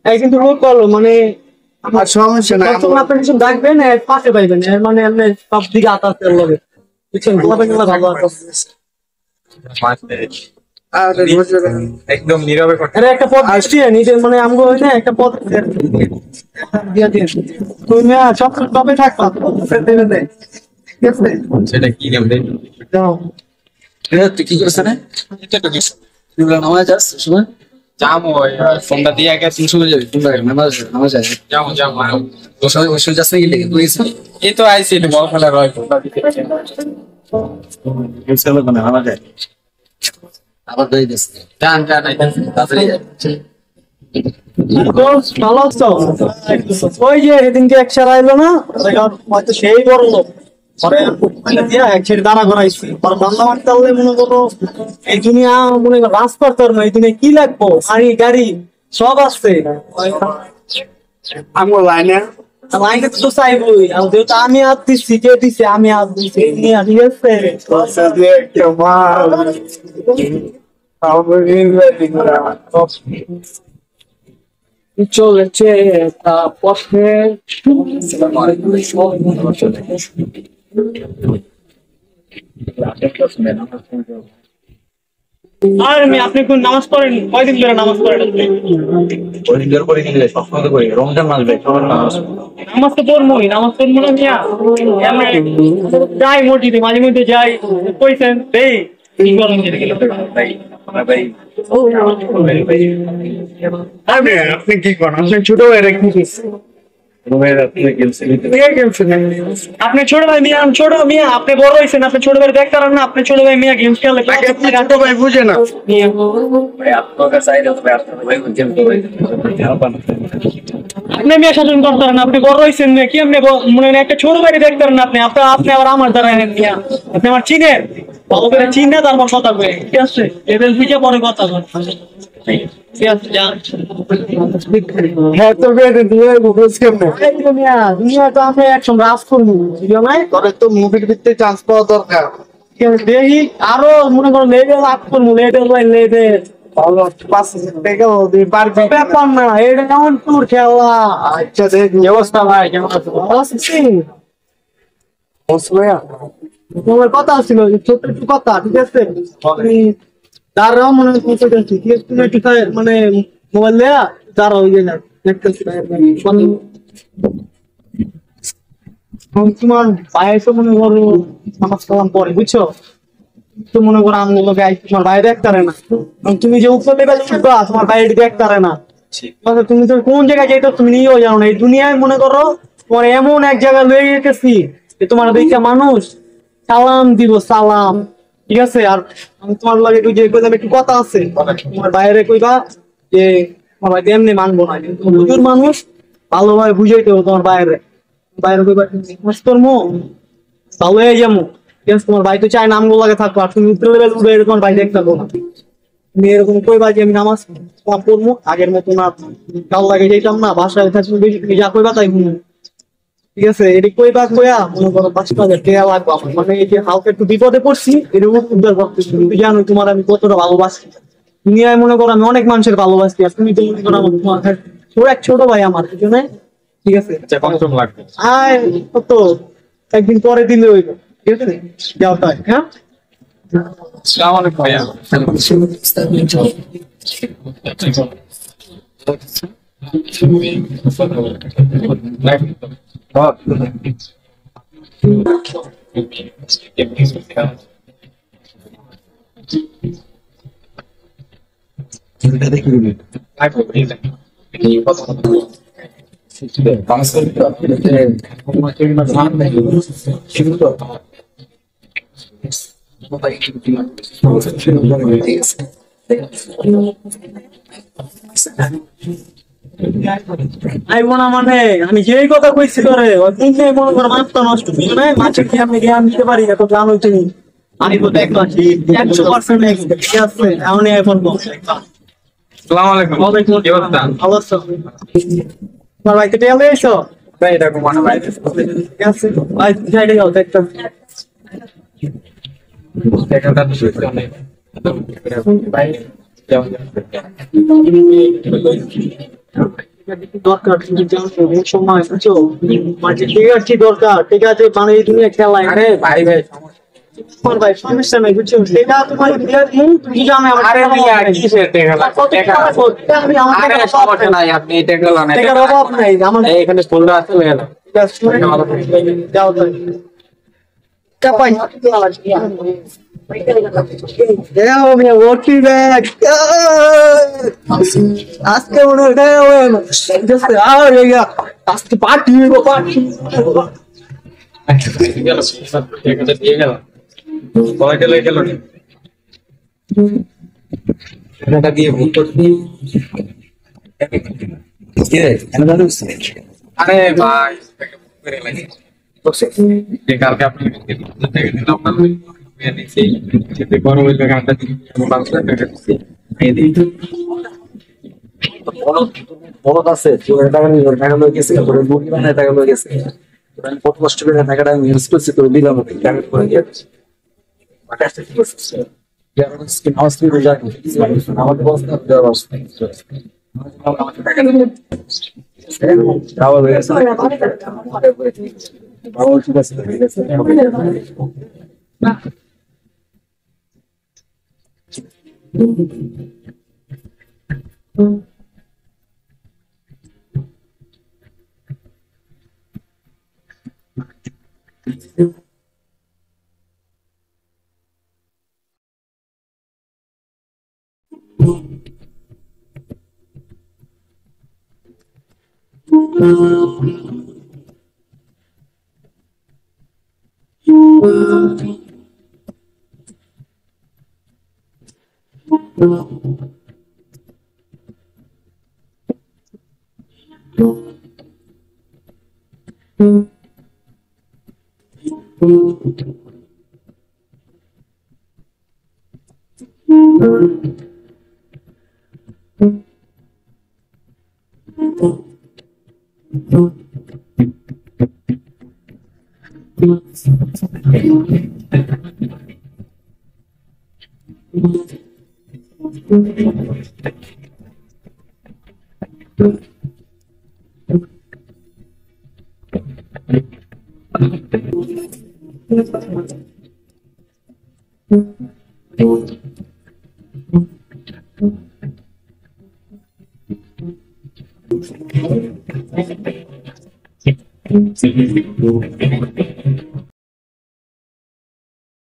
কিন্তু রোড করলো মানে সমস্যা নাই, আপনি কিছু ডাকবেন পাশে পাইবেন, মানে আপনি সব দিকে আতাতে লগে বুঝছেন, ভালো একদম নীরবে একটা পথ আসছে নিজের মানে আমগো হয় না একটা পথ দিয়া দিয়ে তুমি সব কবে থাকবা সেটা কি নাম দেই যাও তুই কি করছ না এটা তো কি তুই নামাজ যাস সময় যাবো ফোনটা দিয়ে আগে তুই শুনে যাবি ফোনটা নামাজ যাবো ওই যাস নাকি লেগে তুই এই তো আইছি এটা বল খেলা রয় ফোনটা দিতে চলো না নামাজ যায় আবার দই দিস জান তাড়াতাড়ি ভালো আছো? ওই যে এদিনকে একসার আইলো না হয়তো সেই বড় লোক দাঁড়া করাইছি বাংলা মারতে মনে করো এই দুনিয়া মনে করো রাজপথ এই দুনিয়া কি লাগবো গাড়ি সব আসছে আমার লাইনে লাইনে তো চাইবই যেহেতু আমি হাত দিচ্ছি কে দিচ্ছে আমি হাত দিচ্ছি ঠিক আছে চলেছে পথে আর আপনি কোন নামাজ পড়েন কয়দিন ধরে নামাজ পড়েন রমজান মাস নামাজ তো পড়বই নামাজ পড়বো না মিয়া যাই মসজিদে মাঝে মধ্যে যাই কইছেন এই আপনি কি করেন আপনি ছোট হয়ে আপনি ছোট ভাই মিয়া ছোট মিয়া আপনি বড় হয়েছেন আপনি ছোট ভাই দেখতে পারেন না আপনি ছোট ভাই মিয়া গেমস খেলে ছোট ভাই বুঝে না আপনি মিয়া শাসন করতে পারেন আপনি বড় হয়েছেন কি আপনি মনে একটা ছোট ভাই দেখতে পারেন আপনি আপনি আবার আমার দ্বারা মিয়া আপনি আমার চিনেন ভালো করে চিনে তারপর কথা বলে ঠিক আছে লেভেল বুঝে পরে কথা বল হ্যাঁ তো দুনিয়া তো আমি একসঙ্গে রাজ করবো তো মুভির ভিত্তিতে চান্স পাওয়া দরকার দেখি আরো মনে করো লেভেল আপ করবো লেভেল বাই লেভেল ব্যাপার না এটা কেমন টুর খেলা আচ্ছা দেখ ব্যবস্থা ভাই কেমন তোমার কথা ছিল ছোট্ট একটু কথা ঠিক আছে দাঁড়াও মনে করছি ঠিক আছে তুমি একটু মানে মোবাইল দেয়া দাঁড়াও ওই না তোমার ভাই তো মনে করো নামাজ কালাম পরে বুঝছো তো মনে করো আমি লোকে তোমার ভাই দেখতে পারে না তুমি যে উপর লেভেলে উঠবা তোমার ভাই দেখতে পারে না তুমি তো কোন জায়গায় যাইতো তুমি নিয়েও জানো না এই দুনিয়ায় মনে করো তোমার এমন এক জায়গায় লয়ে যেতেছি যে তোমার দেখা মানুষ সালাম দিব সালাম ঠিক আছে আর আমি তোমার লাগে একটু যে কইলাম একটু কথা আছে তোমার বাইরে কইবা যে তোমার ভাই এমনি মানবো না প্রচুর মানুষ ভালোভাবে বুঝাইতে হবে তোমার বাইরে বাইরে কইবা কর্ম ভালো হয়ে যাবো ঠিক আছে তোমার ভাই তো চায় নামগুলো লাগে থাকবো আর তুমি উত্তর লেভেল উঠে তোমার ভাই দেখতে পাবো না তুমি এরকম কইবা যে আমি নামাজ পড়বো আগের মতো না কাল লাগে যেতাম না বাসায় থাকবো বেশি যা কইবা তাই ঠিক আছে এটি কইবা কইয়া মনে করো ৫,০০০ টাকা লাগবে আমার মানে এই যে হালকা একটু বিপদে পড়ছি এরকম উদ্ধার করতেছি তুমি জানো তোমার আমি কতটা ভালোবাসি দুনিয়ায় মনে করো আমি অনেক মানুষের ভালোবাসি আর তুমি তো মনে করো আমার তোমার ছোট ভাই আমার এই জন্য ঠিক আছে আচ্ছা কত সময় লাগবে? আয় কত একদিন পরে দিলে হইব ঠিক আছে যাও তাই হ্যাঁ আসসালামু আলাইকুম ভাইয়া। আইব না মানে আমি যেই কথা কইছি তোরে ওই তিনটে মনে কর মাথা নষ্ট মানে মাছের কি আমি জ্ঞান দিতে পারি না তো জানোই তুমি আইব দেখবা 100% ঠিক আছে এমন এখন আসসালামু আলাইকুম। ওয়ালাইকুম কি অবস্থা? অবস্থা তোমার ভাইকে টেলে এসো ভাই এটা ঘুমানো ভাই। ঠিক আছে ভাই সাইডে যাও দেখতাম এখানটা তো শুইতে অনেক। ভাই দরকার তুমি জানো এই সময় বুঝছো মাঝে ঠিক আছে দরকার ঠিক আছে মানে এই দুনিয়া খেলায় আরে ভাই ভাই তোমার ভাই সমস্যা নাই বুঝছো সেটা তোমার বিয়ার দিন তুমি জানো আমার আরে মিয়া কিসের টাকা কত টাকা লাগবে? আমি আমার আরে টাকার অভাব সমস্যা নাই। নাই আপনি টাকা লান টাকার অভাব নাই আমার এখানে ফুলটা আছে গেল যাও তাই চাপাই দেখাও মিয়া ওটি ব্যাগ আজকে মনে হয় দেখাও আর আজকে পার্টি হইব পার্টি গেল টাকাটা দিয়ে গেল পরে গেল গেল টাকা দিয়ে ভুল করতে আরে ভাই করে লাগে কালকে আপনি টাকা দিন আপনার যেতে বড় হইলে গানটা দিন 5 লাখ টাকা দিচ্ছি বড় আছে টাকা নিয়ে টাকা লয়ে গেছে পরে মুরগি বানায় টাকা লয়ে গেছে আমি কত কষ্ট করে টাকাটা আমি ইউজ করছি তো দিলাম ওকে টাকা করে দিয়ে আমাকে বলতে দেওয়ার অবস্থা আমাকে টাকা দিলে খাওয়া হয়ে গেছে বাবা ঠিক আছে